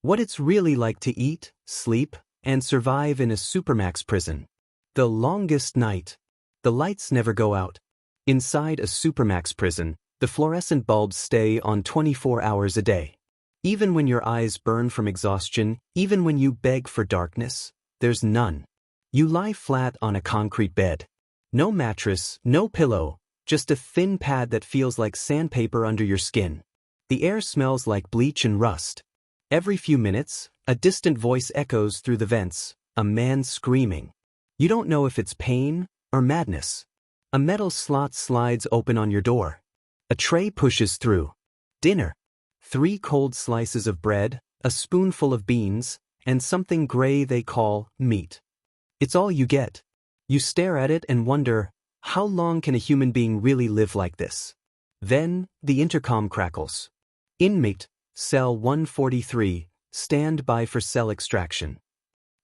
What it's really like to eat, sleep, and survive in a Supermax prison. The longest night. The lights never go out. Inside a Supermax prison, the fluorescent bulbs stay on 24 hours a day. Even when your eyes burn from exhaustion, even when you beg for darkness, there's none. You lie flat on a concrete bed. No mattress, no pillow, just a thin pad that feels like sandpaper under your skin. The air smells like bleach and rust. Every few minutes, a distant voice echoes through the vents, a man screaming. You don't know if it's pain or madness. A metal slot slides open on your door. A tray pushes through. Dinner. 3 cold slices of bread, a spoonful of beans, and something gray they call meat. It's all you get. You stare at it and wonder, how long can a human being really live like this? Then, the intercom crackles. Inmate, cell 143, stand by for cell extraction.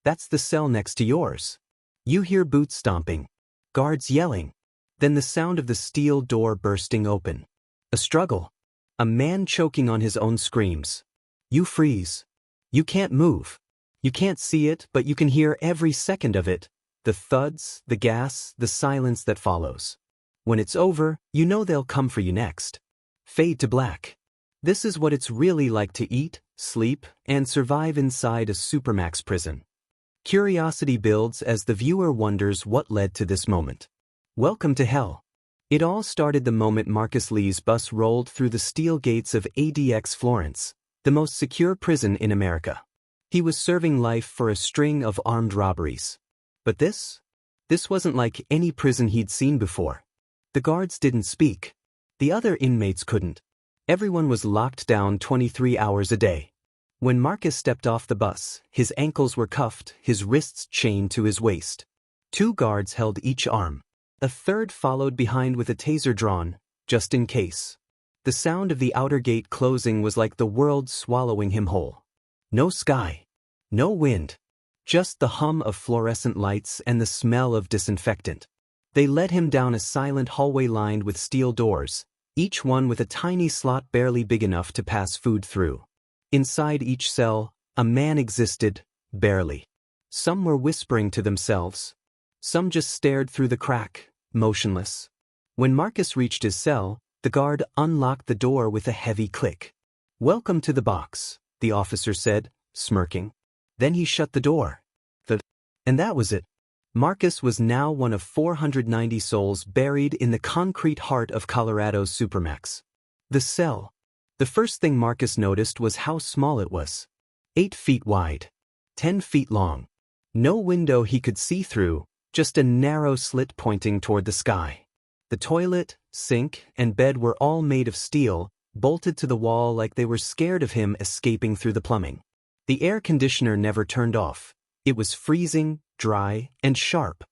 That's the cell next to yours. You hear boots stomping, guards yelling, then the sound of the steel door bursting open. A struggle. A man choking on his own screams. You freeze. You can't move. You can't see it, but you can hear every second of it. The thuds, the gas, the silence that follows. When it's over, you know they'll come for you next. Fade to black. This is what it's really like to eat, sleep, and survive inside a Supermax prison. Curiosity builds as the viewer wonders what led to this moment. Welcome to hell. It all started the moment Marcus Lee's bus rolled through the steel gates of ADX Florence, the most secure prison in America. He was serving life for a string of armed robberies. But this wasn't like any prison he'd seen before. The guards didn't speak. The other inmates couldn't. Everyone was locked down 23 hours a day. When Marcus stepped off the bus, his ankles were cuffed, his wrists chained to his waist. 2 guards held each arm. A third followed behind with a taser drawn, just in case. The sound of the outer gate closing was like the world swallowing him whole. No sky. No wind. Just the hum of fluorescent lights and the smell of disinfectant. They led him down a silent hallway lined with steel doors, each one with a tiny slot barely big enough to pass food through. Inside each cell, a man existed, barely. Some were whispering to themselves. Some just stared through the crack, motionless. When Marcus reached his cell, the guard unlocked the door with a heavy click. "Welcome to the box," the officer said, smirking. Then he shut the door. And that was it. Marcus was now one of 490 souls buried in the concrete heart of Colorado's Supermax. The cell. The first thing Marcus noticed was how small it was. 8 feet wide. 10 feet long. No window he could see through, just a narrow slit pointing toward the sky. The toilet, sink, and bed were all made of steel, bolted to the wall like they were scared of him escaping through the plumbing. The air conditioner never turned off. It was freezing, dry, and sharp.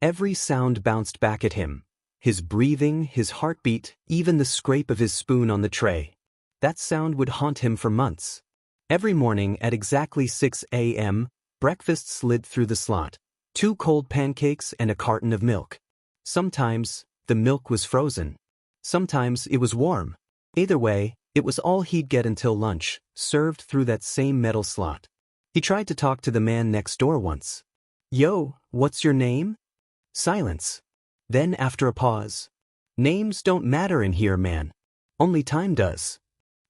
Every sound bounced back at him. His breathing, his heartbeat, even the scrape of his spoon on the tray. That sound would haunt him for months. Every morning at exactly 6 a.m., breakfast slid through the slot. 2 cold pancakes and a carton of milk. Sometimes, the milk was frozen. Sometimes it was warm. Either way, it was all he'd get until lunch, served through that same metal slot. He tried to talk to the man next door once. "Yo, what's your name?" Silence. Then after a pause. "Names don't matter in here, man. Only time does."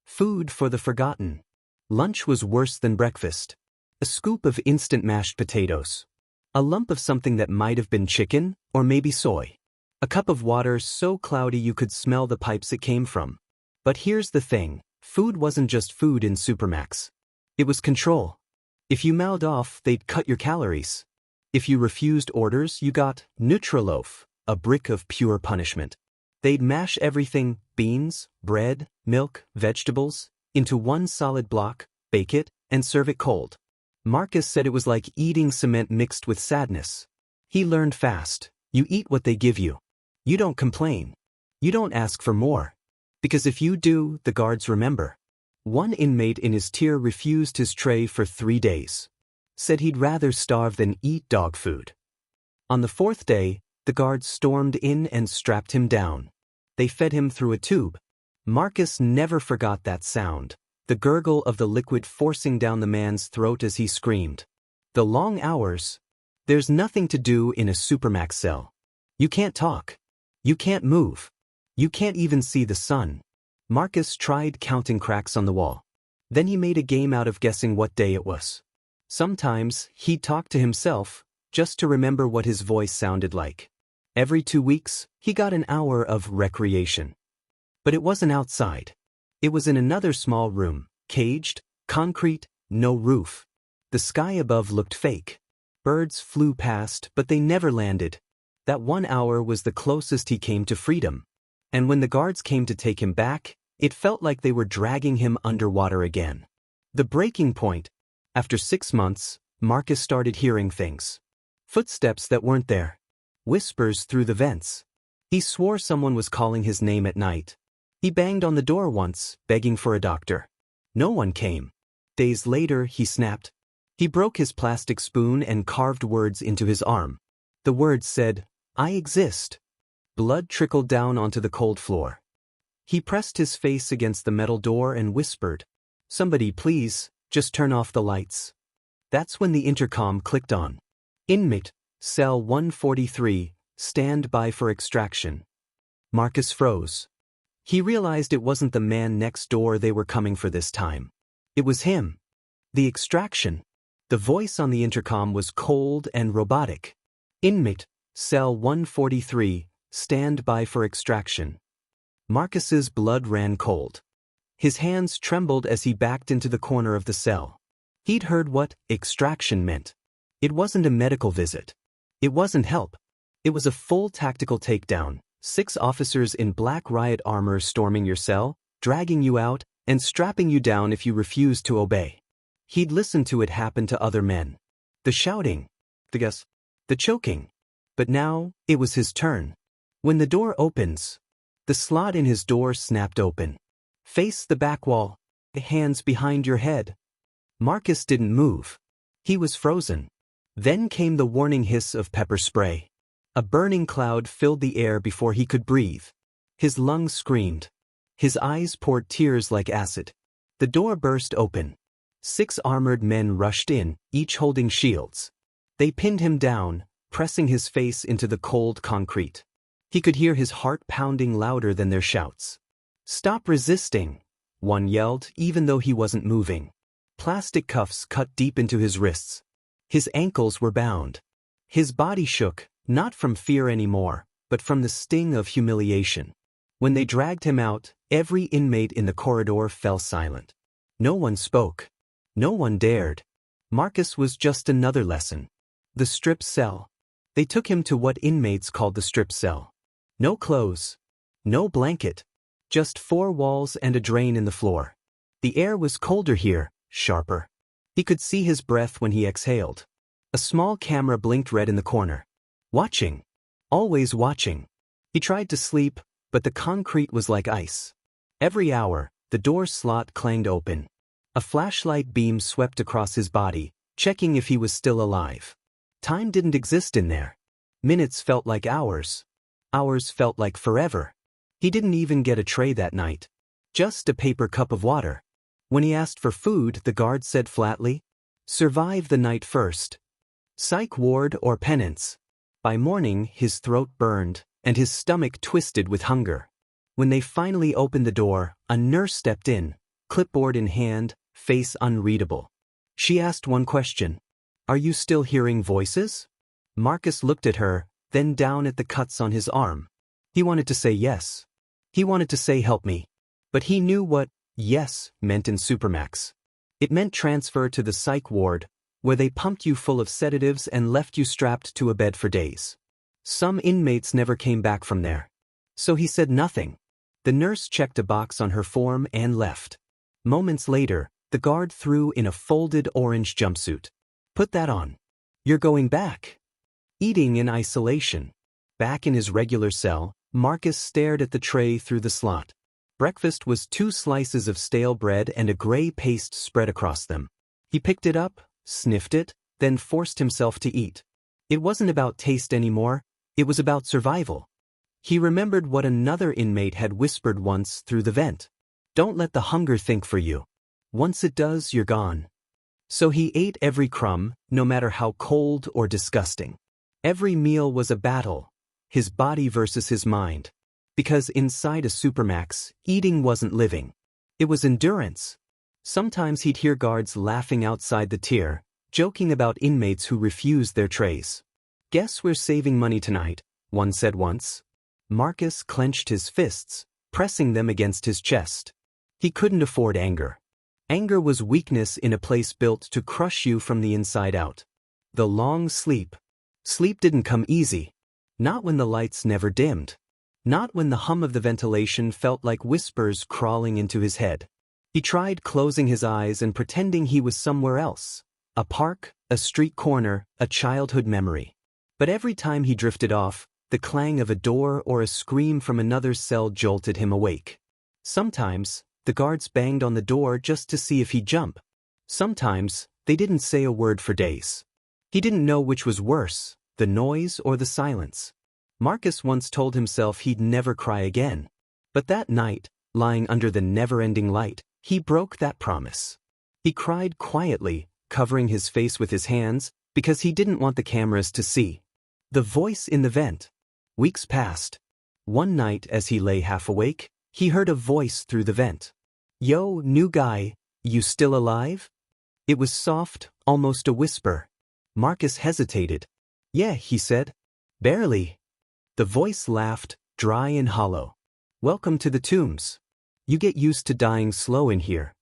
Food for the forgotten. Lunch was worse than breakfast. A scoop of instant mashed potatoes. A lump of something that might have been chicken, or maybe soy. A cup of water so cloudy you could smell the pipes it came from. But here's the thing, food wasn't just food in Supermax. It was control. If you mouthed off, they'd cut your calories. If you refused orders, you got Nutriloaf, a brick of pure punishment. They'd mash everything, beans, bread, milk, vegetables, into one solid block, bake it, and serve it cold. Marcus said it was like eating cement mixed with sadness. He learned fast. You eat what they give you. You don't complain. You don't ask for more. Because if you do, the guards remember. One inmate in his tier refused his tray for 3 days. Said he'd rather starve than eat dog food. On the 4th day, the guards stormed in and strapped him down. They fed him through a tube. Marcus never forgot that sound. the gurgle of the liquid forcing down the man's throat as he screamed. The long hours. There's nothing to do in a Supermax cell. You can't talk. You can't move. You can't even see the sun. Marcus tried counting cracks on the wall. Then he made a game out of guessing what day it was. Sometimes he'd talk to himself, just to remember what his voice sounded like. Every 2 weeks, he got an hour of recreation. But it wasn't outside. It was in another small room, caged, concrete, no roof. The sky above looked fake. Birds flew past, but they never landed. That 1 hour was the closest he came to freedom. And when the guards came to take him back, it felt like they were dragging him underwater again. The breaking point. After 6 months, Marcus started hearing things. Footsteps that weren't there. Whispers through the vents. He swore someone was calling his name at night. He banged on the door once, begging for a doctor. No one came. Days later, he snapped. He broke his plastic spoon and carved words into his arm. The words said, "I exist." Blood trickled down onto the cold floor. He pressed his face against the metal door and whispered, "Somebody please, just turn off the lights." That's when the intercom clicked on. "Inmate, cell 143, stand by for extraction." Marcus froze. He realized it wasn't the man next door they were coming for this time. It was him. The extraction. The voice on the intercom was cold and robotic. "Inmate, cell 143, stand by for extraction." Marcus's blood ran cold. His hands trembled as he backed into the corner of the cell. He'd heard what extraction meant. It wasn't a medical visit. It wasn't help. It was a full tactical takedown. 6 officers in black riot armor storming your cell, dragging you out, and strapping you down if you refused to obey. He'd listened to it happen to other men. The shouting. The choking. But now, it was his turn. When the door opens, the slot in his door snapped open. Face the back wall. Hands behind your head. Marcus didn't move. He was frozen. Then came the warning hiss of pepper spray. A burning cloud filled the air before he could breathe. His lungs screamed. His eyes poured tears like acid. The door burst open. 6 armored men rushed in, each holding shields. They pinned him down, pressing his face into the cold concrete. He could hear his heart pounding louder than their shouts. "Stop resisting," one yelled, even though he wasn't moving. Plastic cuffs cut deep into his wrists. His ankles were bound. His body shook, not from fear anymore, but from the sting of humiliation. When they dragged him out, every inmate in the corridor fell silent. No one spoke. No one dared. Marcus was just another lesson. The strip cell. They took him to what inmates called the strip cell. No clothes. No blanket. Just 4 walls and a drain in the floor. The air was colder here, sharper. He could see his breath when he exhaled. A small camera blinked red in the corner. Watching. Always watching. He tried to sleep, but the concrete was like ice. Every hour, the door slot clanged open. A flashlight beam swept across his body, checking if he was still alive. Time didn't exist in there. Minutes felt like hours. Hours felt like forever. He didn't even get a tray that night. Just a paper cup of water. When he asked for food, the guard said flatly, "Survive the night first. Psych ward or penance." By morning, his throat burned, and his stomach twisted with hunger. When they finally opened the door, a nurse stepped in, clipboard in hand, face unreadable. She asked one question. "Are you still hearing voices?" Marcus looked at her, then down at the cuts on his arm. He wanted to say yes. He wanted to say help me. But he knew what yes meant in Supermax. It meant transfer to the psych ward, where they pumped you full of sedatives and left you strapped to a bed for days. Some inmates never came back from there. So he said nothing. The nurse checked a box on her form and left. Moments later, the guard threw in a folded orange jumpsuit. "Put that on. You're going back." Eating in isolation. Back in his regular cell, Marcus stared at the tray through the slot. Breakfast was 2 slices of stale bread and a gray paste spread across them. He picked it up, sniffed it, then forced himself to eat. It wasn't about taste anymore, it was about survival. He remembered what another inmate had whispered once through the vent. "Don't let the hunger think for you." Once it does, you're gone. So he ate every crumb, no matter how cold or disgusting. Every meal was a battle, his body versus his mind. Because inside a Supermax, eating wasn't living. It was endurance. Sometimes he'd hear guards laughing outside the tier, joking about inmates who refused their trays. "Guess we're saving money tonight," one said once. Marcus clenched his fists, pressing them against his chest. He couldn't afford anger. Anger was weakness in a place built to crush you from the inside out. The long sleep. Sleep didn't come easy. Not when the lights never dimmed. Not when the hum of the ventilation felt like whispers crawling into his head. He tried closing his eyes and pretending he was somewhere else. A park, a street corner, a childhood memory. But every time he drifted off, the clang of a door or a scream from another cell jolted him awake. Sometimes, the guards banged on the door just to see if he'd jump. Sometimes, they didn't say a word for days. He didn't know which was worse, the noise or the silence. Marcus once told himself he'd never cry again. But that night, lying under the never-ending light, he broke that promise. He cried quietly, covering his face with his hands, because he didn't want the cameras to see. The voice in the vent. Weeks passed. One night as he lay half awake, he heard a voice through the vent. "Yo, new guy, you still alive?" It was soft, almost a whisper. Marcus hesitated. "Yeah," he said. "Barely." The voice laughed, dry and hollow. "Welcome to the tombs. You get used to dying slow in here."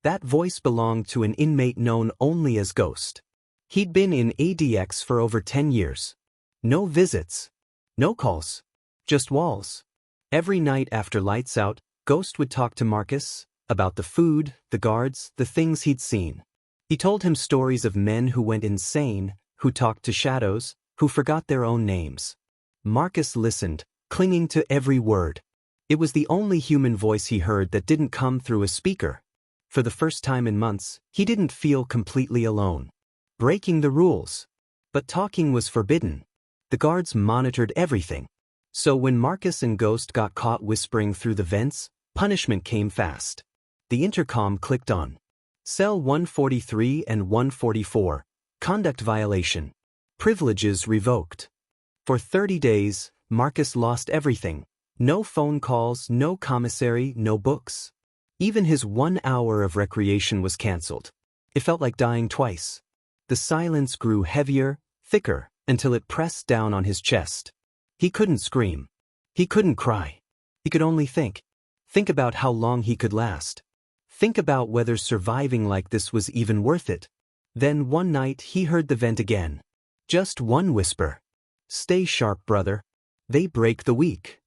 That voice belonged to an inmate known only as Ghost. He'd been in ADX for over 10 years. No visits. No calls. Just walls. Every night after lights out, Ghost would talk to Marcus about the food, the guards, the things he'd seen. He told him stories of men who went insane, who talked to shadows, who forgot their own names. Marcus listened, clinging to every word. It was the only human voice he heard that didn't come through a speaker. For the first time in months, he didn't feel completely alone. Breaking the rules. But talking was forbidden. The guards monitored everything. So when Marcus and Ghost got caught whispering through the vents, punishment came fast. The intercom clicked on. Cell 143 and 144. Conduct violation. Privileges revoked. For 30 days, Marcus lost everything. No phone calls, no commissary, no books. Even his 1 hour of recreation was cancelled. It felt like dying twice. The silence grew heavier, thicker, until it pressed down on his chest. He couldn't scream. He couldn't cry. He could only think. Think about how long he could last. Think about whether surviving like this was even worth it. Then one night he heard the vent again. Just one whisper. "Stay sharp, brother. They break the weak."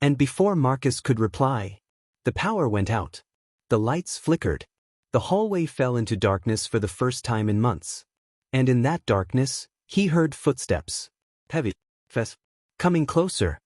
And before Marcus could reply, the power went out. The lights flickered. The hallway fell into darkness for the first time in months. And in that darkness, he heard footsteps. Heavy. Coming closer.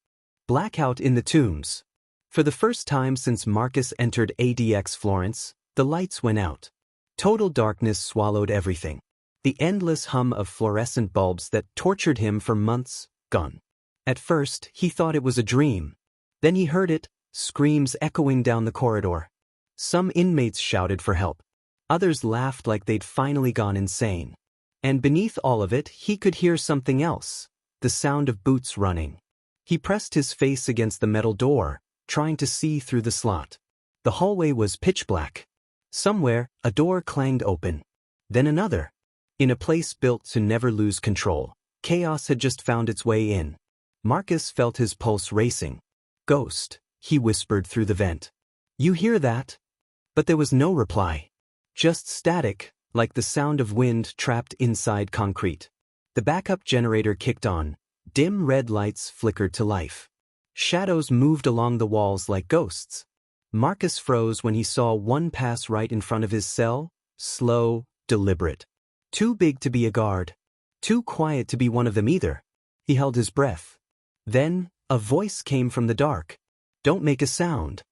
Blackout in the tombs. For the first time since Marcus entered ADX Florence, the lights went out. Total darkness swallowed everything. The endless hum of fluorescent bulbs that tortured him for months, gone. At first, he thought it was a dream. Then he heard it, screams echoing down the corridor. Some inmates shouted for help. Others laughed like they'd finally gone insane. And beneath all of it, he could hear something else, the sound of boots running. He pressed his face against the metal door, trying to see through the slot. The hallway was pitch black. Somewhere, a door clanged open. Then another. In a place built to never lose control, chaos had just found its way in. Marcus felt his pulse racing. "Ghost," he whispered through the vent. "You hear that?" But there was no reply. Just static, like the sound of wind trapped inside concrete. The backup generator kicked on. Dim red lights flickered to life. Shadows moved along the walls like ghosts. Marcus froze when he saw one pass right in front of his cell, slow, deliberate. Too big to be a guard. Too quiet to be one of them either. He held his breath. Then, a voice came from the dark. "Don't make a sound."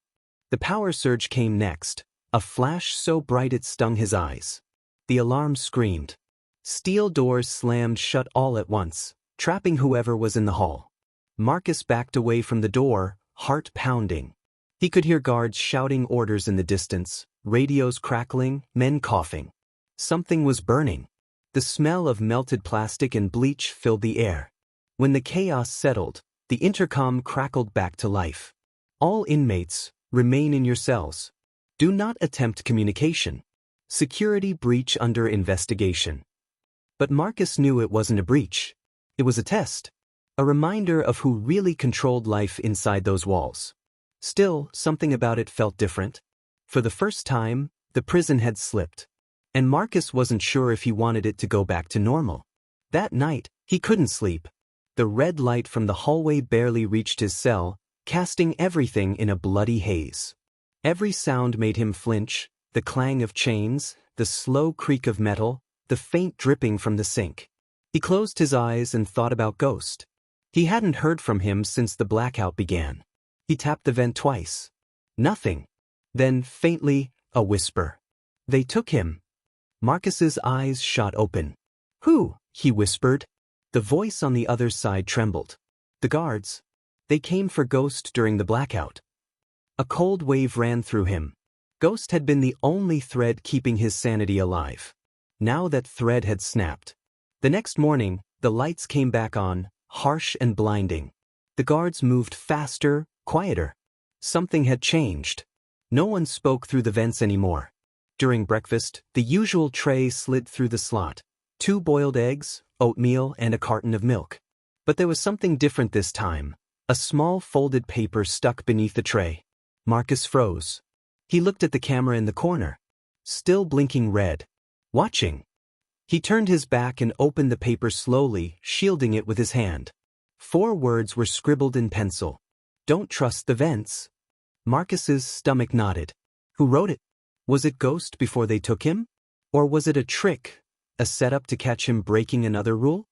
The power surge came next, a flash so bright it stung his eyes. The alarm screamed. Steel doors slammed shut all at once, trapping whoever was in the hall. Marcus backed away from the door, heart pounding. He could hear guards shouting orders in the distance, radios crackling, men coughing. Something was burning. The smell of melted plastic and bleach filled the air. When the chaos settled, the intercom crackled back to life. All inmates, remain in your cells. Do not attempt communication. Security breach under investigation. But Marcus knew it wasn't a breach. It was a test. A reminder of who really controlled life inside those walls. Still, something about it felt different. For the first time, the prison had slipped. And Marcus wasn't sure if he wanted it to go back to normal. That night, he couldn't sleep. The red light from the hallway barely reached his cell, casting everything in a bloody haze. Every sound made him flinch, the clang of chains, the slow creak of metal, the faint dripping from the sink. He closed his eyes and thought about Ghost. He hadn't heard from him since the blackout began. He tapped the vent twice. Nothing. Then, faintly, a whisper. They took him. Marcus's eyes shot open. Who? He whispered. The voice on the other side trembled. The guards. They came for Ghost during the blackout. A cold wave ran through him. Ghost had been the only thread keeping his sanity alive. Now that thread had snapped. The next morning, the lights came back on, harsh and blinding. The guards moved faster, quieter. Something had changed. No one spoke through the vents anymore. During breakfast, the usual tray slid through the slot. 2 boiled eggs, oatmeal, and a carton of milk. But there was something different this time. A small folded paper stuck beneath the tray. Marcus froze. He looked at the camera in the corner. Still blinking red. Watching. He turned his back and opened the paper slowly, shielding it with his hand. 4 words were scribbled in pencil. Don't trust the vents. Marcus's stomach nodded. Who wrote it? Was it Ghost before they took him? Or was it a trick, a setup to catch him breaking another rule?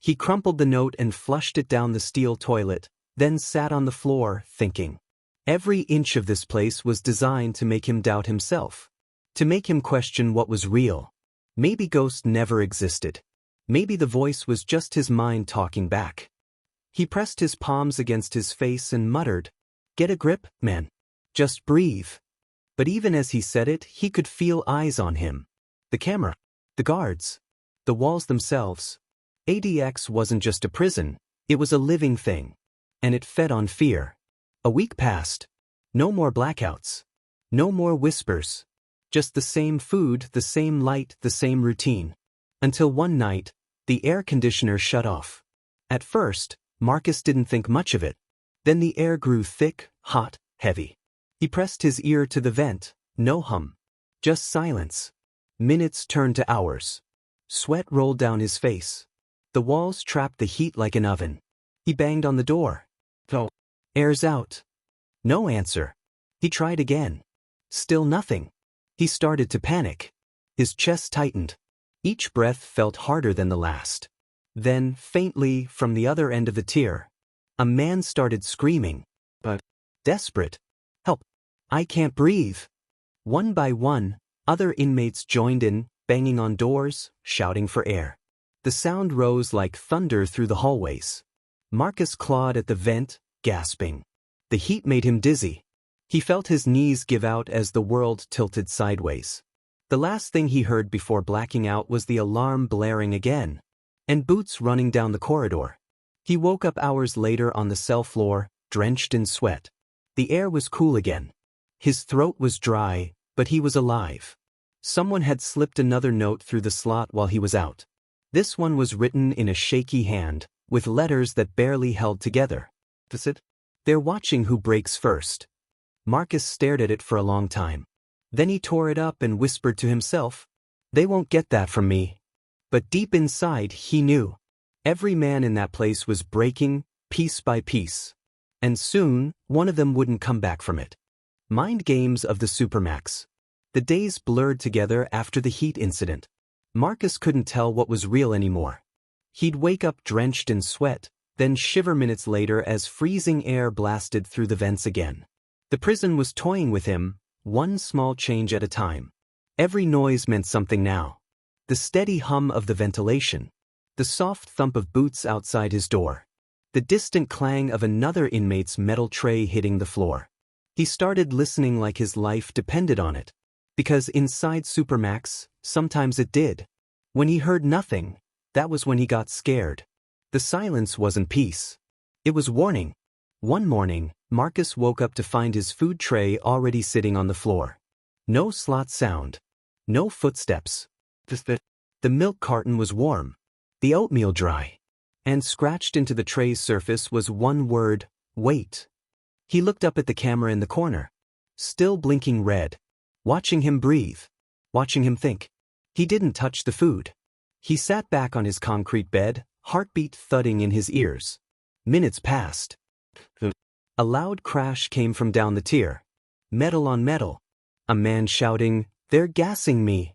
He crumpled the note and flushed it down the steel toilet, then sat on the floor, thinking. Every inch of this place was designed to make him doubt himself. To make him question what was real. Maybe Ghost never existed. Maybe the voice was just his mind talking back. He pressed his palms against his face and muttered, "Get a grip, man. Just breathe." But even as he said it, he could feel eyes on him. The camera. The guards. The walls themselves. ADX wasn't just a prison, it was a living thing. And it fed on fear. A week passed. No more blackouts. No more whispers. Just the same food, the same light, the same routine. Until one night, the air conditioner shut off. At first, Marcus didn't think much of it. Then the air grew thick, hot, heavy. He pressed his ear to the vent, no hum. Just silence. Minutes turned to hours. Sweat rolled down his face. The walls trapped the heat like an oven. He banged on the door. "No. Air's out." No answer. He tried again. Still nothing. He started to panic. His chest tightened. Each breath felt harder than the last. Then, faintly, from the other end of the tier, a man started screaming. But desperate. "Help. I can't breathe." One by one, other inmates joined in, banging on doors, shouting for air. The sound rose like thunder through the hallways. Marcus clawed at the vent, gasping. The heat made him dizzy. He felt his knees give out as the world tilted sideways. The last thing he heard before blacking out was the alarm blaring again, and boots running down the corridor. He woke up hours later on the cell floor, drenched in sweat. The air was cool again. His throat was dry, but he was alive. Someone had slipped another note through the slot while he was out. This one was written in a shaky hand, with letters that barely held together. Visit? They're watching who breaks first. Marcus stared at it for a long time. Then he tore it up and whispered to himself, "They won't get that from me." But deep inside, he knew. Every man in that place was breaking, piece by piece. And soon, one of them wouldn't come back from it. Mind games of the Supermax. The days blurred together after the heat incident. Marcus couldn't tell what was real anymore. He'd wake up drenched in sweat, then shiver minutes later as freezing air blasted through the vents again. The prison was toying with him, one small change at a time. Every noise meant something now. The steady hum of the ventilation. The soft thump of boots outside his door. The distant clang of another inmate's metal tray hitting the floor. He started listening like his life depended on it. Because inside Supermax, sometimes it did. When he heard nothing, that was when he got scared. The silence wasn't peace. It was warning. One morning, Marcus woke up to find his food tray already sitting on the floor. No slot sound. No footsteps. The milk carton was warm. The oatmeal dry. And scratched into the tray's surface was one word: wait. He looked up at the camera in the corner. Still blinking red. Watching him breathe. Watching him think. He didn't touch the food. He sat back on his concrete bed, heartbeat thudding in his ears. Minutes passed. A loud crash came from down the tier. Metal on metal. A man shouting, "They're gassing me."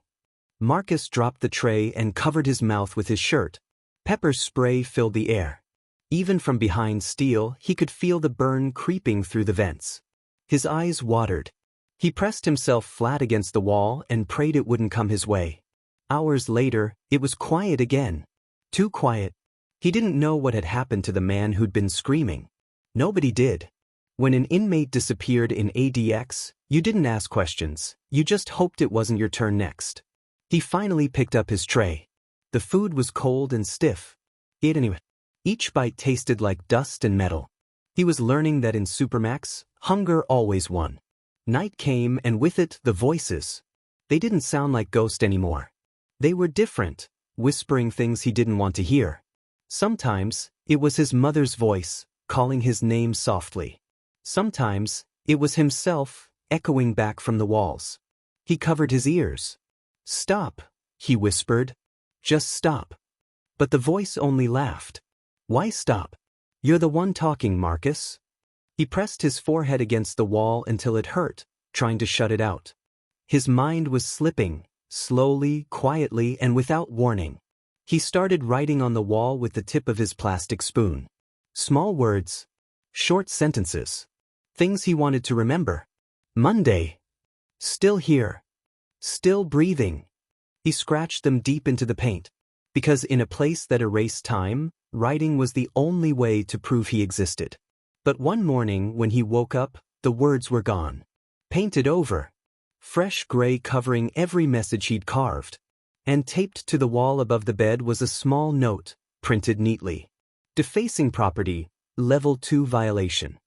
Marcus dropped the tray and covered his mouth with his shirt. Pepper spray filled the air. Even from behind steel, he could feel the burn creeping through the vents. His eyes watered. He pressed himself flat against the wall and prayed it wouldn't come his way. Hours later, it was quiet again. Too quiet. He didn't know what had happened to the man who'd been screaming. Nobody did. When an inmate disappeared in ADX, you didn't ask questions, you just hoped it wasn't your turn next. He finally picked up his tray. The food was cold and stiff. He ate anyway. Each bite tasted like dust and metal. He was learning that in Supermax, hunger always won. Night came and with it, the voices. They didn't sound like ghosts anymore. They were different, whispering things he didn't want to hear. Sometimes, it was his mother's voice, calling his name softly. Sometimes, it was himself, echoing back from the walls. He covered his ears. "Stop," he whispered. "Just stop." But the voice only laughed. "Why stop? You're the one talking, Marcus." He pressed his forehead against the wall until it hurt, trying to shut it out. His mind was slipping, slowly, quietly, and without warning. He started writing on the wall with the tip of his plastic spoon. Small words. Short sentences. Things he wanted to remember. Monday. Still here. Still breathing. He scratched them deep into the paint. Because in a place that erased time, writing was the only way to prove he existed. But one morning when he woke up, the words were gone. Painted over. Fresh gray covering every message he'd carved. And taped to the wall above the bed was a small note, printed neatly. Defacing property, Level 2 violation.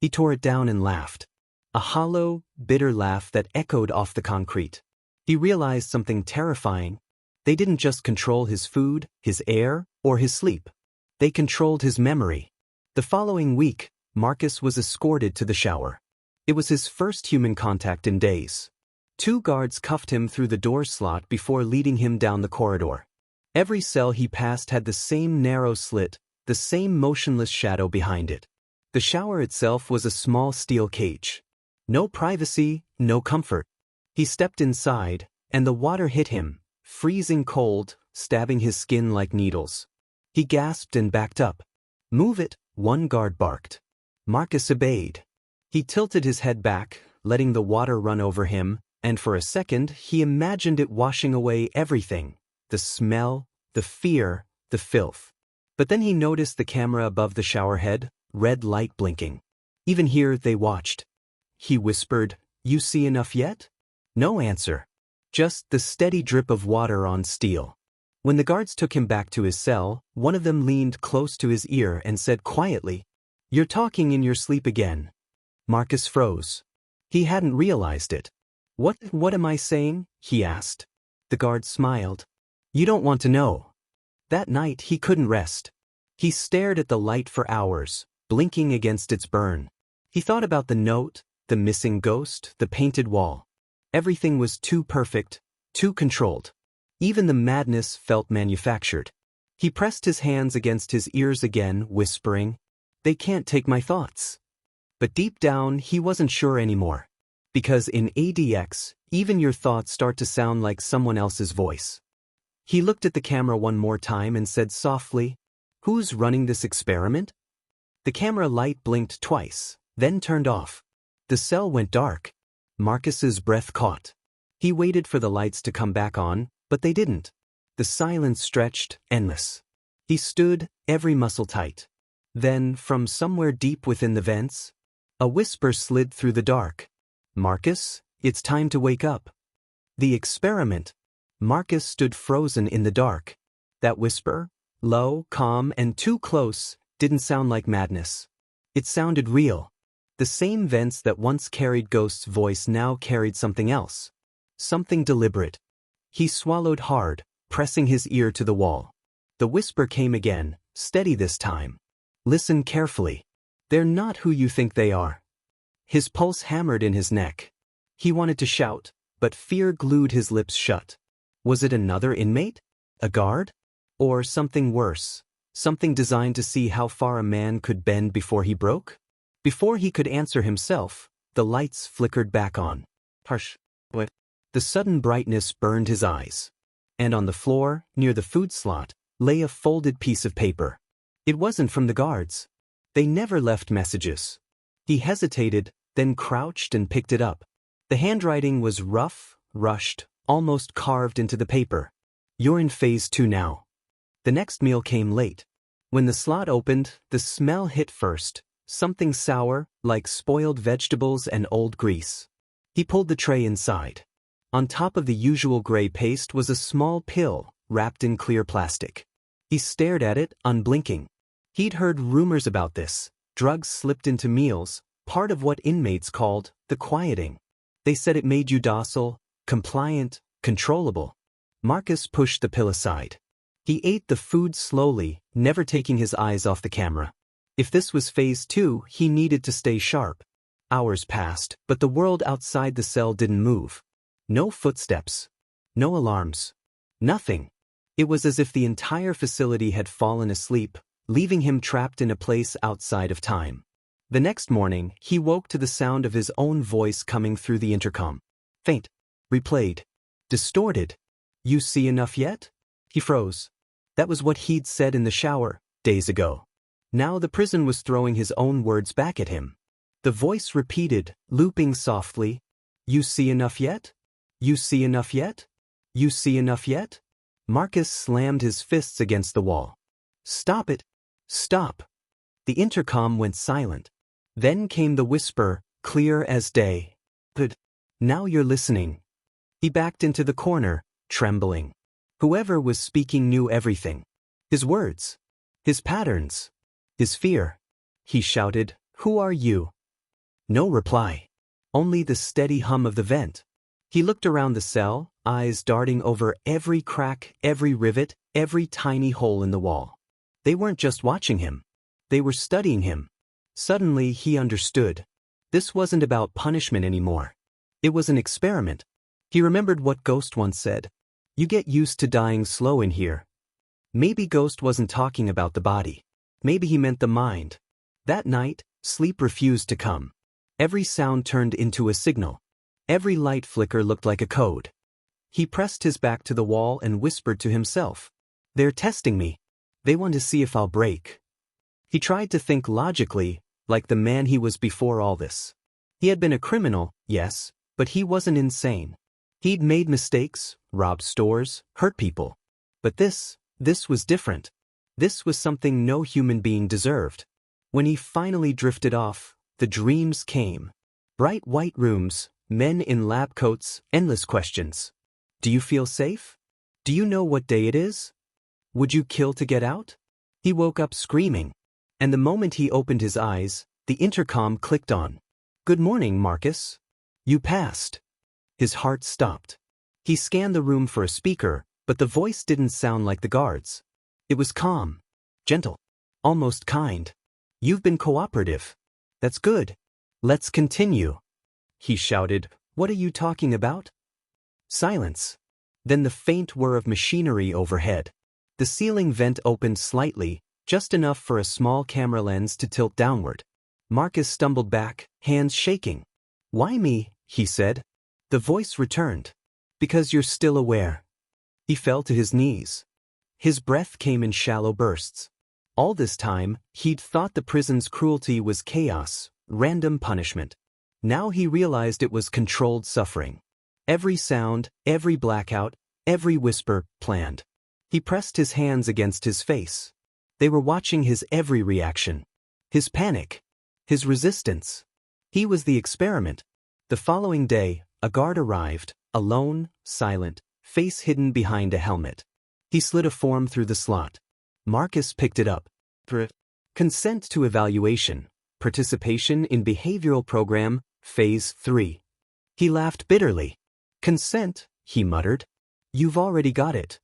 He tore it down and laughed. A hollow, bitter laugh that echoed off the concrete. He realized something terrifying. They didn't just control his food, his air, or his sleep. They controlled his memory. The following week, Marcus was escorted to the shower. It was his first human contact in days. 2 guards cuffed him through the door slot before leading him down the corridor. Every cell he passed had the same narrow slit, the same motionless shadow behind it. The shower itself was a small steel cage. No privacy, no comfort. He stepped inside, and the water hit him, freezing cold, stabbing his skin like needles. He gasped and backed up. "Move it," one guard barked. Marcus obeyed. He tilted his head back, letting the water run over him, and for a second he imagined it washing away everything, the smell, the fear, the filth. But then he noticed the camera above the shower head, red light blinking. Even here they watched. He whispered, "You see enough yet?" No answer. Just the steady drip of water on steel. When the guards took him back to his cell, one of them leaned close to his ear and said quietly, "You're talking in your sleep again." Marcus froze. He hadn't realized it. What am I saying?" he asked. The guard smiled. "You don't want to know." That night he couldn't rest. He stared at the light for hours, blinking against its burn. He thought about the note, the missing ghost, the painted wall. Everything was too perfect, too controlled. Even the madness felt manufactured. He pressed his hands against his ears again, whispering, "They can't take my thoughts." But deep down, he wasn't sure anymore. Because in ADX, even your thoughts start to sound like someone else's voice. He looked at the camera one more time and said softly, "Who's running this experiment?" The camera light blinked twice, then turned off. The cell went dark. Marcus's breath caught. He waited for the lights to come back on, but they didn't. The silence stretched, endless. He stood, every muscle tight. Then, from somewhere deep within the vents, a whisper slid through the dark. "Marcus, it's time to wake up." The experiment. Marcus stood frozen in the dark. That whisper, low, calm, and too close, didn't sound like madness. It sounded real. The same vents that once carried Ghost's voice now carried something else. Something deliberate. He swallowed hard, pressing his ear to the wall. The whisper came again, steady this time. Listen carefully. They're not who you think they are. His pulse hammered in his neck. He wanted to shout, but fear glued his lips shut. Was it another inmate? A guard? Or something worse? Something designed to see how far a man could bend before he broke? Before he could answer himself, the lights flickered back on. Hush. What? The sudden brightness burned his eyes. And on the floor, near the food slot, lay a folded piece of paper. It wasn't from the guards. They never left messages. He hesitated, then crouched and picked it up. The handwriting was rough, rushed, almost carved into the paper. You're in phase 2 now. The next meal came late. When the slot opened, the smell hit first, something sour, like spoiled vegetables and old grease. He pulled the tray inside. On top of the usual gray paste was a small pill, wrapped in clear plastic. He stared at it, unblinking. He'd heard rumors about this. Drugs slipped into meals, part of what inmates called the quieting. They said it made you docile, compliant, controllable. Marcus pushed the pill aside. He ate the food slowly, never taking his eyes off the camera. If this was phase 2, he needed to stay sharp. Hours passed, but the world outside the cell didn't move. No footsteps. No alarms. Nothing. It was as if the entire facility had fallen asleep, leaving him trapped in a place outside of time. The next morning, he woke to the sound of his own voice coming through the intercom. Faint. Replayed. Distorted. You see enough yet? He froze. That was what he'd said in the shower, days ago. Now the prison was throwing his own words back at him. The voice repeated, looping softly. You see enough yet? You see enough yet? You see enough yet? Marcus slammed his fists against the wall. Stop it! Stop! The intercom went silent. Then came the whisper, clear as day. Good. Now you're listening. He backed into the corner, trembling. Whoever was speaking knew everything. His words. His patterns. His fear. He shouted, Who are you? No reply. Only the steady hum of the vent. He looked around the cell, eyes darting over every crack, every rivet, every tiny hole in the wall. They weren't just watching him. They were studying him. Suddenly he understood. This wasn't about punishment anymore. It was an experiment. He remembered what Ghost once said. You get used to dying slow in here. Maybe Ghost wasn't talking about the body. Maybe he meant the mind. That night, sleep refused to come. Every sound turned into a signal. Every light flicker looked like a code. He pressed his back to the wall and whispered to himself. They're testing me. They want to see if I'll break. He tried to think logically, like the man he was before all this. He had been a criminal, yes, but he wasn't insane. He'd made mistakes, robbed stores, hurt people. But this was different. This was something no human being deserved. When he finally drifted off, the dreams came. Bright white rooms, men in lab coats, endless questions. Do you feel safe? Do you know what day it is? Would you kill to get out? He woke up screaming. And the moment he opened his eyes, the intercom clicked on. Good morning, Marcus. You passed. His heart stopped. He scanned the room for a speaker, but the voice didn't sound like the guards. It was calm, gentle, almost kind. You've been cooperative. That's good. Let's continue. He shouted, What are you talking about? Silence. Then the faint whir of machinery overhead. The ceiling vent opened slightly, just enough for a small camera lens to tilt downward. Marcus stumbled back, hands shaking. Why me? He said. The voice returned. Because you're still aware. He fell to his knees. His breath came in shallow bursts. All this time, he'd thought the prison's cruelty was chaos, random punishment. Now he realized it was controlled suffering. Every sound, every blackout, every whisper, planned. He pressed his hands against his face. They were watching his every reaction. His panic. His resistance. He was the experiment. The following day, a guard arrived, Alone, silent, face hidden behind a helmet. He slid a form through the slot. Marcus picked it up. Consent to evaluation. Participation in behavioral program, phase 3. He laughed bitterly. Consent, he muttered. You've already got it.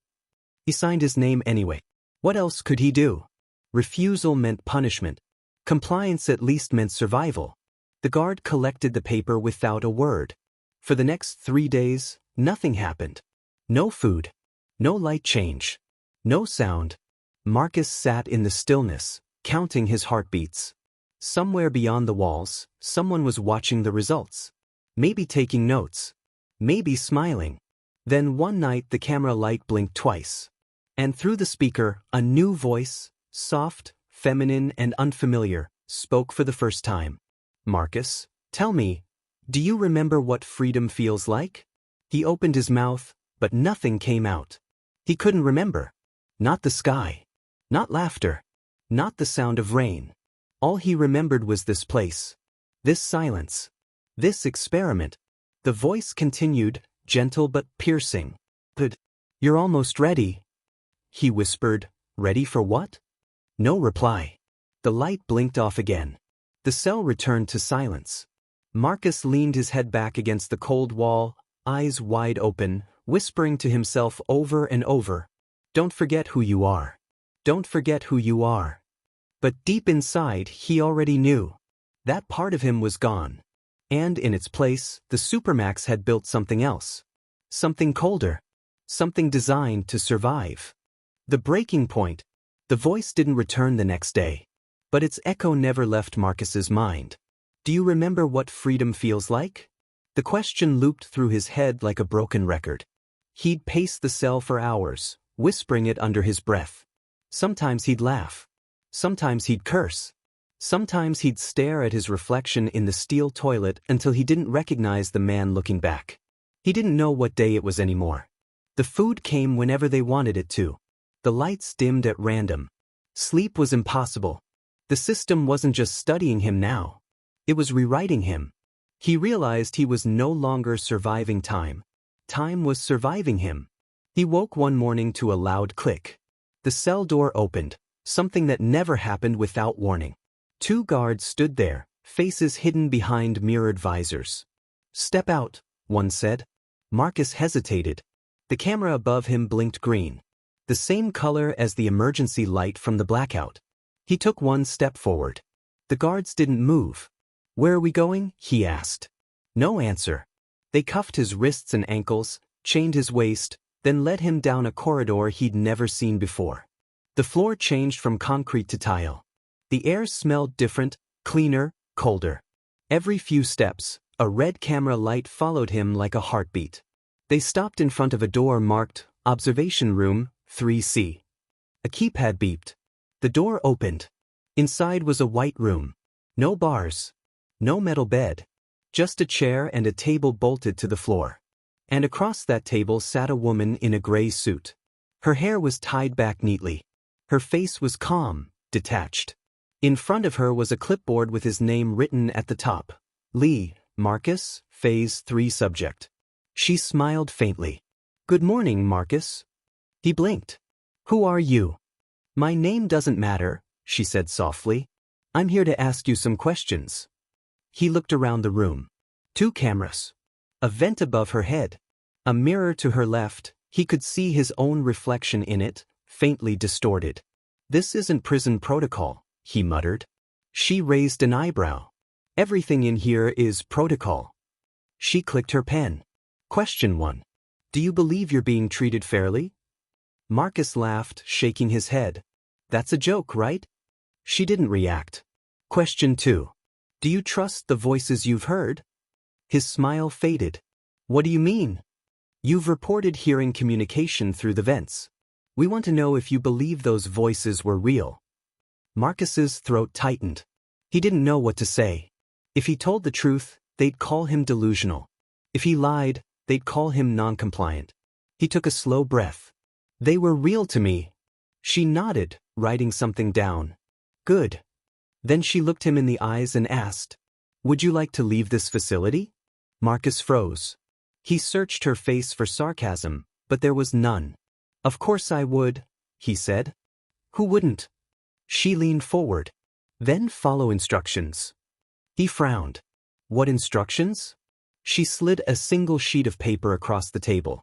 He signed his name anyway. What else could he do? Refusal meant punishment. Compliance at least meant survival. The guard collected the paper without a word. For the next 3 days, nothing happened. No food. No light change. No sound. Marcus sat in the stillness, counting his heartbeats. Somewhere beyond the walls, someone was watching the results. Maybe taking notes. Maybe smiling. Then one night the camera light blinked twice. And through the speaker, a new voice, soft, feminine and unfamiliar, spoke for the first time. Marcus, tell me, do you remember what freedom feels like? He opened his mouth, but nothing came out. He couldn't remember. Not the sky. Not laughter. Not the sound of rain. All he remembered was this place. This silence. This experiment. The voice continued, gentle but piercing. But you're almost ready. He whispered, ready for what? No reply. The light blinked off again. The cell returned to silence. Marcus leaned his head back against the cold wall, eyes wide open, whispering to himself over and over, don't forget who you are. Don't forget who you are. But deep inside, he already knew. That part of him was gone. And in its place, the Supermax had built something else. Something colder. Something designed to survive. The breaking point. The voice didn't return the next day. But its echo never left Marcus's mind. Do you remember what freedom feels like? The question looped through his head like a broken record. He'd pace the cell for hours, whispering it under his breath. Sometimes he'd laugh. Sometimes he'd curse. Sometimes he'd stare at his reflection in the steel toilet until he didn't recognize the man looking back. He didn't know what day it was anymore. The food came whenever they wanted it to. The lights dimmed at random. Sleep was impossible. The system wasn't just studying him now. It was rewriting him. He realized he was no longer surviving time. Time was surviving him. He woke one morning to a loud click. The cell door opened, something that never happened without warning. 2 guards stood there, faces hidden behind mirrored visors. Step out, one said. Marcus hesitated. The camera above him blinked green. The same color as the emergency light from the Blackout. He took 1 step forward. The guards didn't move. Where are we going? He asked. No answer. They cuffed his wrists and ankles, chained his waist, then led him down a corridor he'd never seen before. The floor changed from concrete to tile. The air smelled different, cleaner, colder. Every few steps, a red camera light followed him like a heartbeat. They stopped in front of a door marked, Observation Room, 3C. A keypad beeped. The door opened. Inside was a white room. No bars. No metal bed. Just a chair and a table bolted to the floor. And across that table sat a woman in a gray suit. Her hair was tied back neatly. Her face was calm, detached. In front of her was a clipboard with his name written at the top. Lee, Marcus, Phase 3 subject. She smiled faintly. Good morning, Marcus. He blinked. Who are you? My name doesn't matter, she said softly. I'm here to ask you some questions. He looked around the room. 2 cameras. A vent above her head. A mirror to her left. He could see his own reflection in it, faintly distorted. This isn't prison protocol, he muttered. She raised an eyebrow. Everything in here is protocol. She clicked her pen. Question 1. Do you believe you're being treated fairly? Marcus laughed, shaking his head. That's a joke, right? She didn't react. Question 2. Do you trust the voices you've heard? His smile faded. What do you mean? You've reported hearing communication through the vents. We want to know if you believe those voices were real. Marcus's throat tightened. He didn't know what to say. If he told the truth, they'd call him delusional. If he lied, they'd call him non-compliant. He took a slow breath. They were real to me. She nodded, writing something down. Good. Then she looked him in the eyes and asked, Would you like to leave this facility? Marcus froze. He searched her face for sarcasm, but there was none. Of course I would, he said. Who wouldn't? She leaned forward. Then follow instructions. He frowned. What instructions? She slid a single sheet of paper across the table.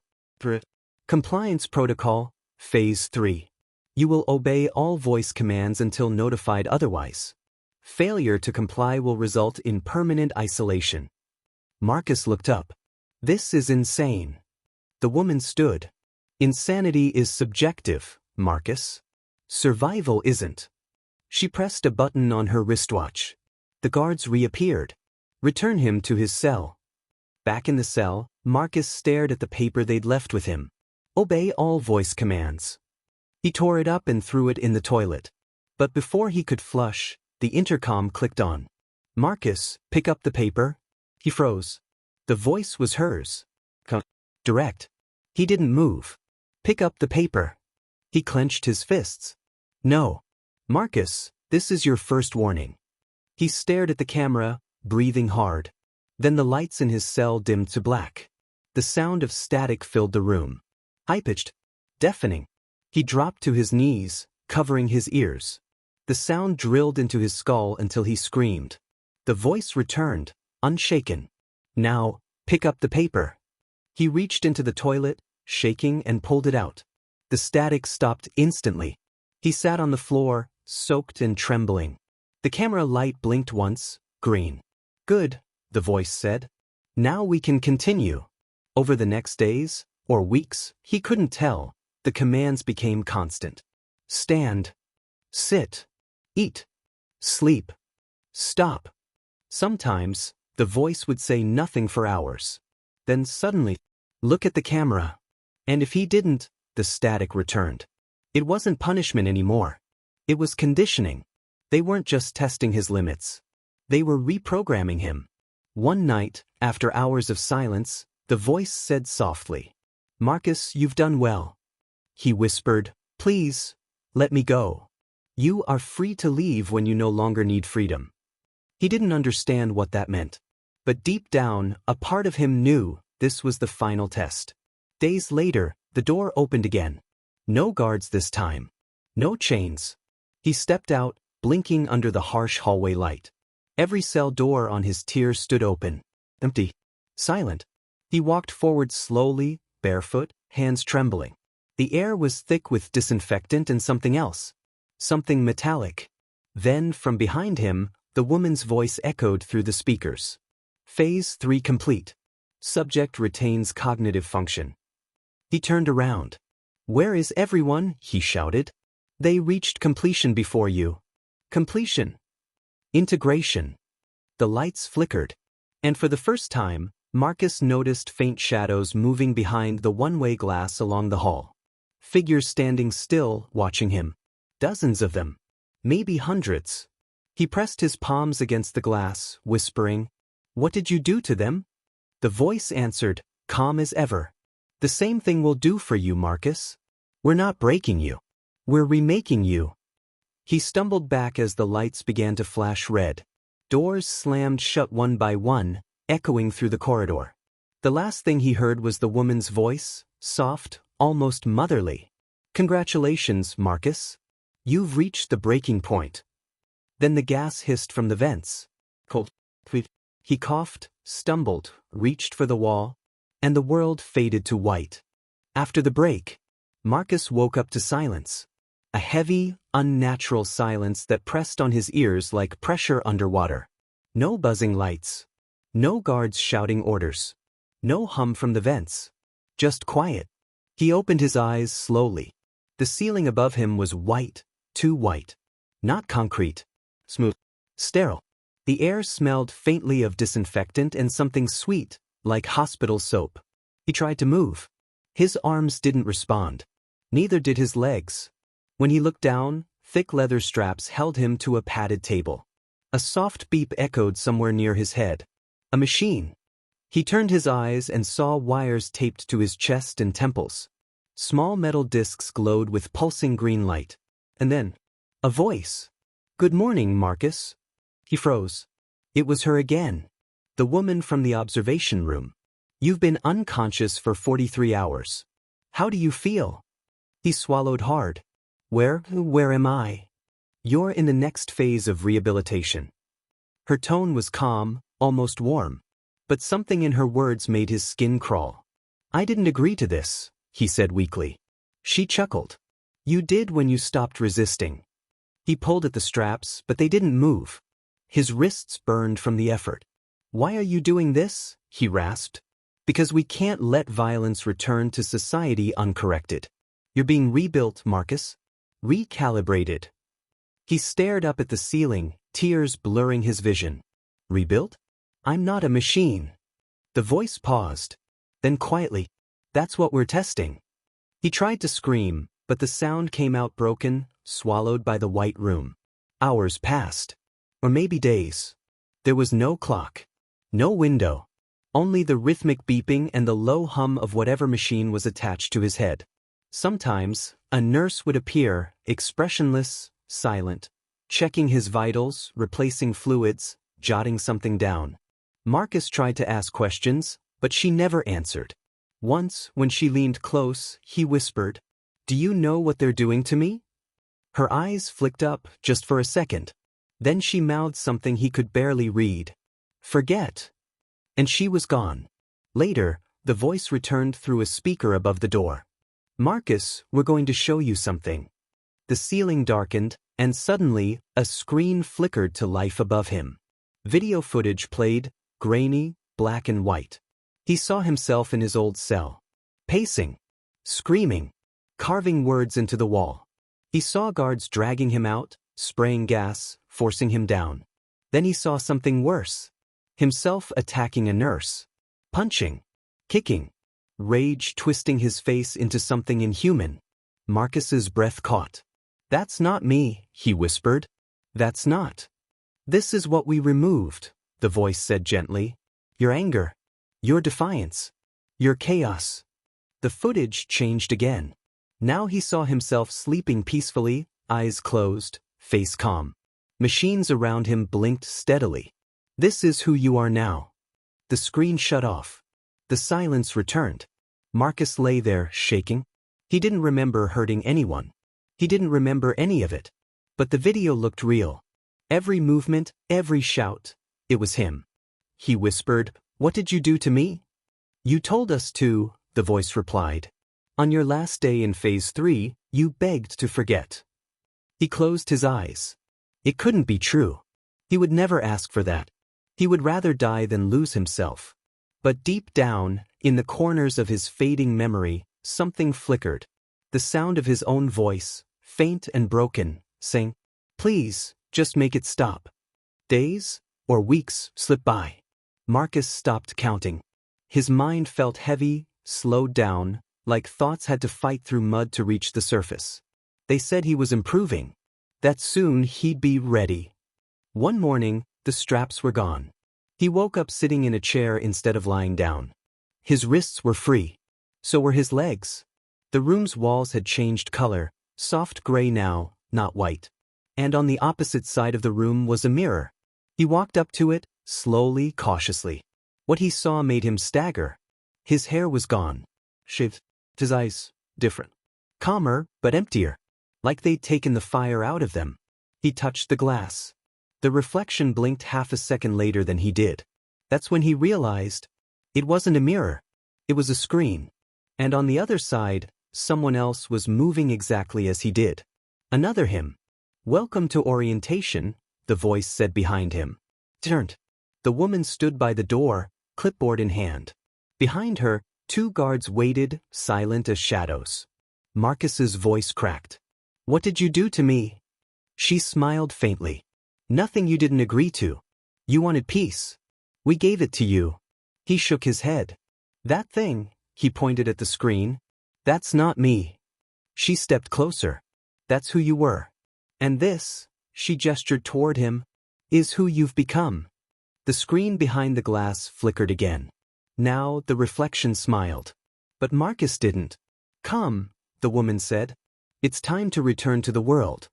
Compliance Protocol, Phase 3. You will obey all voice commands until notified otherwise. Failure to comply will result in permanent isolation. Marcus looked up. This is insane. The woman stood. Insanity is subjective, Marcus. Survival isn't. She pressed a button on her wristwatch. The guards reappeared. Return him to his cell. Back in the cell, Marcus stared at the paper they'd left with him. Obey all voice commands. He tore it up and threw it in the toilet. But before he could flush, the intercom clicked on. Marcus, pick up the paper. He froze. The voice was hers. Direct. He didn't move. Pick up the paper. He clenched his fists. No. Marcus, this is your first warning. He stared at the camera, breathing hard. Then the lights in his cell dimmed to black. The sound of static filled the room. High-pitched. Deafening. He dropped to his knees, covering his ears. The sound drilled into his skull until he screamed. The voice returned, unshaken. Now, pick up the paper. He reached into the toilet, shaking, and pulled it out. The static stopped instantly. He sat on the floor, soaked and trembling. The camera light blinked once, green. Good, the voice said. Now we can continue. Over the next days, or weeks, he couldn't tell, the commands became constant. Stand. Sit. Eat. Sleep. Stop. Sometimes, the voice would say nothing for hours. Then suddenly, look at the camera. And if he didn't, the static returned. It wasn't punishment anymore. It was conditioning. They weren't just testing his limits. They were reprogramming him. One night, after hours of silence, the voice said softly, Marcus, you've done well. He whispered, please, let me go. You are free to leave when you no longer need freedom. He didn't understand what that meant. But deep down, a part of him knew this was the final test. Days later, the door opened again. No guards this time. No chains. He stepped out, blinking under the harsh hallway light. Every cell door on his tier stood open. Empty. Silent. He walked forward slowly, barefoot, hands trembling. The air was thick with disinfectant and something else. Something metallic. Then, from behind him, the woman's voice echoed through the speakers. Phase 3 complete. Subject retains cognitive function. He turned around. Where is everyone? He shouted. They reached completion before you. Completion. Integration. The lights flickered. And for the first time, Marcus noticed faint shadows moving behind the one-way glass along the hall. Figures standing still, watching him. Dozens of them. Maybe hundreds. He pressed his palms against the glass, whispering, What did you do to them? The voice answered, calm as ever. The same thing we'll do for you, Marcus. We're not breaking you. We're remaking you. He stumbled back as the lights began to flash red. Doors slammed shut one by one, echoing through the corridor. The last thing he heard was the woman's voice, soft, almost motherly. Congratulations, Marcus. You've reached the breaking point. Then the gas hissed from the vents. Cold. He coughed, stumbled, reached for the wall, and the world faded to white. After the break, Marcus woke up to silence. A heavy, unnatural silence that pressed on his ears like pressure underwater. No buzzing lights. No guards shouting orders. No hum from the vents. Just quiet. He opened his eyes slowly. The ceiling above him was white, too white. Not concrete. Smooth. Sterile. The air smelled faintly of disinfectant and something sweet, like hospital soap. He tried to move. His arms didn't respond. Neither did his legs. When he looked down, thick leather straps held him to a padded table. A soft beep echoed somewhere near his head. A machine. He turned his eyes and saw wires taped to his chest and temples. Small metal discs glowed with pulsing green light. And then, a voice. Good morning, Marcus. He froze. It was her again. The woman from the observation room. You've been unconscious for 43 hours. How do you feel? He swallowed hard. Where am I? You're in the next phase of rehabilitation. Her tone was calm, almost warm. But something in her words made his skin crawl. I didn't agree to this, he said weakly. She chuckled. You did when you stopped resisting. He pulled at the straps, but they didn't move. His wrists burned from the effort. Why are you doing this? He rasped. Because we can't let violence return to society uncorrected. You're being rebuilt, Marcus. Recalibrated. He stared up at the ceiling, tears blurring his vision. Rebuilt? I'm not a machine. The voice paused. Then quietly, that's what we're testing. He tried to scream, but the sound came out broken, swallowed by the white room. Hours passed. Or maybe days. There was no clock. No window. Only the rhythmic beeping and the low hum of whatever machine was attached to his head. Sometimes, a nurse would appear, expressionless, silent, checking his vitals, replacing fluids, jotting something down. Marcus tried to ask questions, but she never answered. Once, when she leaned close, he whispered, Do you know what they're doing to me? Her eyes flicked up, just for a second. Then she mouthed something he could barely read. Forget. And she was gone. Later, the voice returned through a speaker above the door. Marcus, we're going to show you something. The ceiling darkened, and suddenly, a screen flickered to life above him. Video footage played, grainy, black and white. He saw himself in his old cell. Pacing. Screaming. Carving words into the wall. He saw guards dragging him out, spraying gas, forcing him down. Then he saw something worse. Himself attacking a nurse. Punching. Kicking. Rage twisting his face into something inhuman. Marcus's breath caught. That's not me, he whispered. That's not. This is what we removed, the voice said gently. Your anger. Your defiance. Your chaos. The footage changed again. Now he saw himself sleeping peacefully, eyes closed, face calm. Machines around him blinked steadily. This is who you are now. The screen shut off. The silence returned. Marcus lay there, shaking. He didn't remember hurting anyone. He didn't remember any of it. But the video looked real. Every movement, every shout. It was him. He whispered, What did you do to me? You told us to, the voice replied. On your last day in Phase 3, you begged to forget. He closed his eyes. It couldn't be true. He would never ask for that. He would rather die than lose himself. But deep down, in the corners of his fading memory, something flickered. The sound of his own voice, faint and broken, saying, Please, just make it stop. Days, or weeks, slipped by. Marcus stopped counting. His mind felt heavy, slowed down, like thoughts had to fight through mud to reach the surface. They said he was improving. That soon he'd be ready. One morning, the straps were gone. He woke up sitting in a chair instead of lying down. His wrists were free. So were his legs. The room's walls had changed color, soft gray now, not white. And on the opposite side of the room was a mirror. He walked up to it, slowly, cautiously. What he saw made him stagger. His hair was gone. Shaved. His eyes, different. Calmer, but emptier. Like they'd taken the fire out of them. He touched the glass. The reflection blinked half a second later than he did. That's when he realized. It wasn't a mirror. It was a screen. And on the other side, someone else was moving exactly as he did. Another him. Welcome to orientation, the voice said behind him. Turned. The woman stood by the door, clipboard in hand. Behind her, 2 guards waited, silent as shadows. Marcus's voice cracked. What did you do to me? She smiled faintly. Nothing you didn't agree to. You wanted peace. We gave it to you. He shook his head. That thing, he pointed at the screen. That's not me. She stepped closer. That's who you were. And this, she gestured toward him, is who you've become. The screen behind the glass flickered again. Now the reflection smiled. But Marcus didn't. Come, the woman said. It's time to return to the world.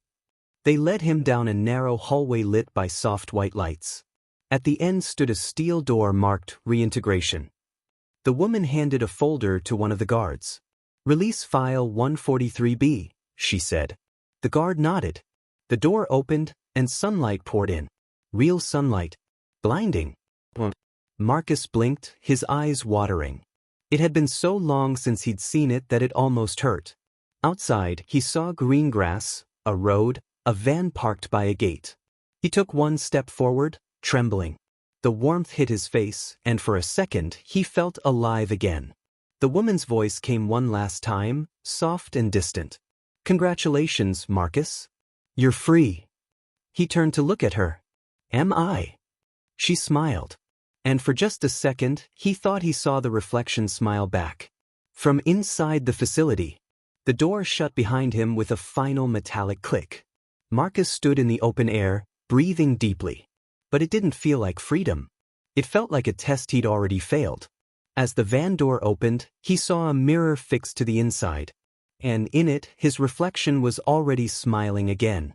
They led him down a narrow hallway lit by soft white lights. At the end stood a steel door marked reintegration. The woman handed a folder to one of the guards. "Release file 143B, she said. The guard nodded. The door opened, and sunlight poured in. Real sunlight. Blinding. Marcus blinked, his eyes watering. It had been so long since he'd seen it that it almost hurt. Outside, he saw green grass, a road, a van parked by a gate. He took one step forward, trembling. The warmth hit his face, and for a second, he felt alive again. The woman's voice came one last time, soft and distant. "Congratulations, Marcus. You're free." He turned to look at her. "Am I?" She smiled. And for just a second, he thought he saw the reflection smile back. From inside the facility, the door shut behind him with a final metallic click. Marcus stood in the open air, breathing deeply. But it didn't feel like freedom. It felt like a test he'd already failed. As the van door opened, he saw a mirror fixed to the inside. And in it, his reflection was already smiling again.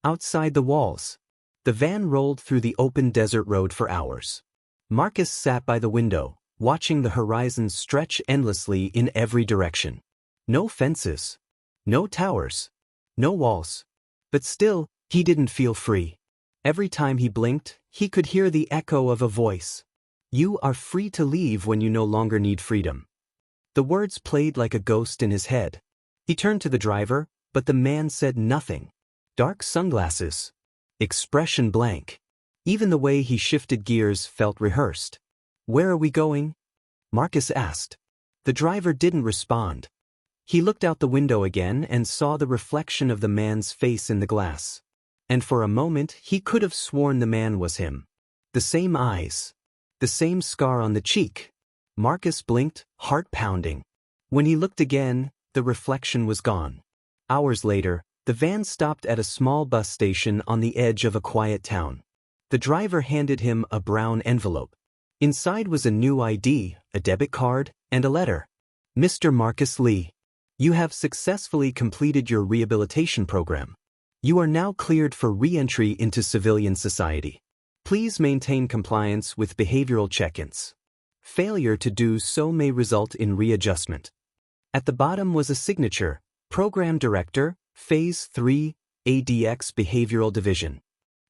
Outside the walls, the van rolled through the open desert road for hours. Marcus sat by the window, watching the horizon stretch endlessly in every direction. No fences. No towers. No walls. But still, he didn't feel free. Every time he blinked, he could hear the echo of a voice. "You are free to leave when you no longer need freedom." The words played like a ghost in his head. He turned to the driver, but the man said nothing. Dark sunglasses. Expression blank. Even the way he shifted gears felt rehearsed. "Where are we going?" Marcus asked. The driver didn't respond. He looked out the window again and saw the reflection of the man's face in the glass. And for a moment he could have sworn the man was him. The same eyes. The same scar on the cheek. Marcus blinked, heart pounding. When he looked again, the reflection was gone. Hours later, the van stopped at a small bus station on the edge of a quiet town. The driver handed him a brown envelope. Inside was a new ID, a debit card, and a letter. "Mr. Marcus Lee, you have successfully completed your rehabilitation program. You are now cleared for re-entry into civilian society. Please maintain compliance with behavioral check-ins. Failure to do so may result in readjustment." At the bottom was a signature, Program Director, Phase 3, ADX Behavioral Division.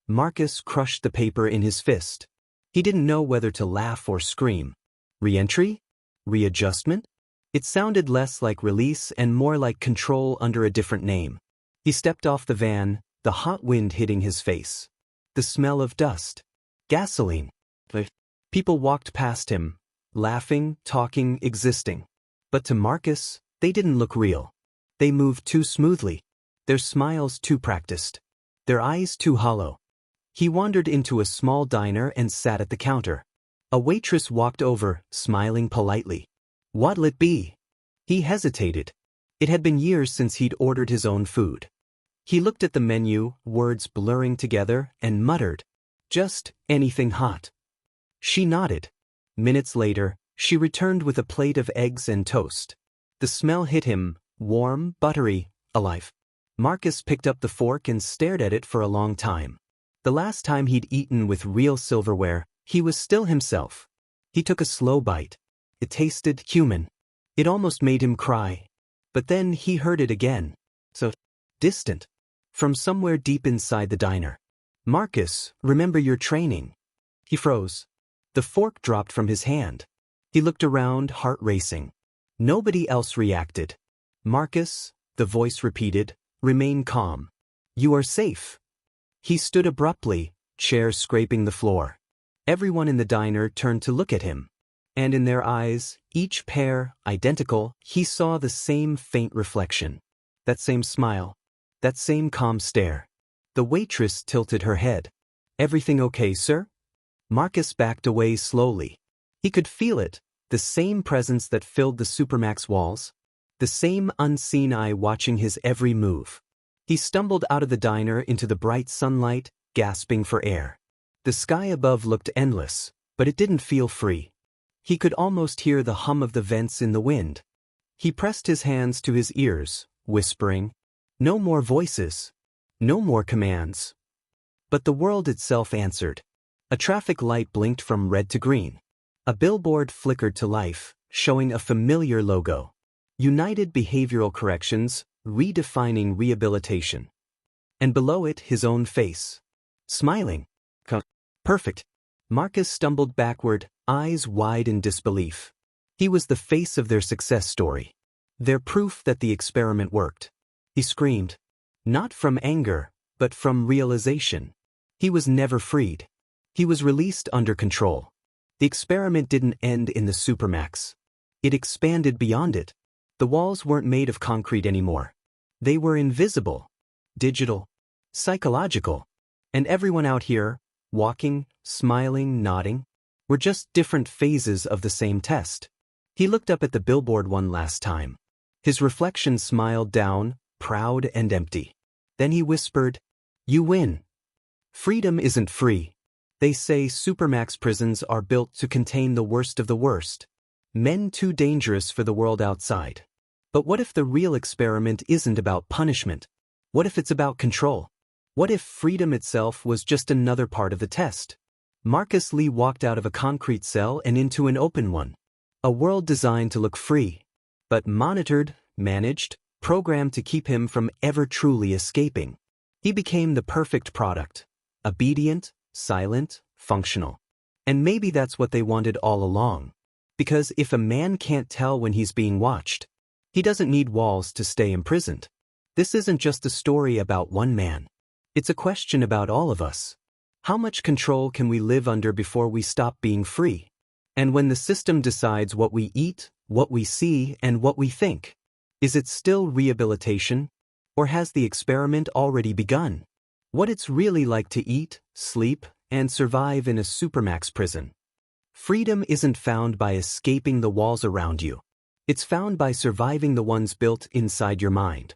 Marcus crushed the paper in his fist. He didn't know whether to laugh or scream. Re-entry? Readjustment? It sounded less like release and more like control under a different name. He stepped off the van, the hot wind hitting his face. The smell of dust. Gasoline. People walked past him, laughing, talking, existing. But to Marcus, they didn't look real. They moved too smoothly. Their smiles too practiced. Their eyes too hollow. He wandered into a small diner and sat at the counter. A waitress walked over, smiling politely. "What'll it be?" He hesitated. It had been years since he'd ordered his own food. He looked at the menu, words blurring together, and muttered, "Just anything hot." She nodded. Minutes later, she returned with a plate of eggs and toast. The smell hit him, warm, buttery, alive. Marcus picked up the fork and stared at it for a long time. The last time he'd eaten with real silverware, he was still himself. He took a slow bite. It tasted human. It almost made him cry. But then he heard it again. So distant. From somewhere deep inside the diner. "Marcus, remember your training." He froze. The fork dropped from his hand. He looked around, heart racing. Nobody else reacted. "Marcus," the voice repeated, "remain calm. You are safe." He stood abruptly, chair scraping the floor. Everyone in the diner turned to look at him. And in their eyes, each pair, identical, he saw the same faint reflection. That same smile. That same calm stare. The waitress tilted her head. "Everything okay, sir?" Marcus backed away slowly. He could feel it, the same presence that filled the Supermax walls. The same unseen eye watching his every move. He stumbled out of the diner into the bright sunlight, gasping for air. The sky above looked endless, but it didn't feel free. He could almost hear the hum of the vents in the wind. He pressed his hands to his ears, whispering, "No more voices. No more commands." But the world itself answered. A traffic light blinked from red to green. A billboard flickered to life, showing a familiar logo. United Behavioral Corrections, redefining rehabilitation. And below it, his own face. Smiling. Perfect. Marcus stumbled backward, eyes wide in disbelief. He was the face of their success story. Their proof that the experiment worked. He screamed. Not from anger, but from realization. He was never freed. He was released under control. The experiment didn't end in the Supermax. It expanded beyond it. The walls weren't made of concrete anymore. They were invisible, digital, psychological. And everyone out here, walking, smiling, nodding, were just different phases of the same test. He looked up at the billboard one last time. His reflection smiled down, proud and empty. Then he whispered, "You win. Freedom isn't free. They say Supermax prisons are built to contain the worst of the worst. Men too dangerous for the world outside. But what if the real experiment isn't about punishment? What if it's about control? What if freedom itself was just another part of the test?" Marcus Lee walked out of a concrete cell and into an open one. A world designed to look free, but monitored, managed, programmed to keep him from ever truly escaping. He became the perfect product. Obedient, silent, functional. And maybe that's what they wanted all along. Because if a man can't tell when he's being watched, he doesn't need walls to stay imprisoned. This isn't just a story about one man. It's a question about all of us. How much control can we live under before we stop being free? And when the system decides what we eat, what we see, and what we think, is it still rehabilitation? Or has the experiment already begun? What it's really like to eat, sleep, and survive in a Supermax prison. Freedom isn't found by escaping the walls around you. It's found by surviving the ones built inside your mind.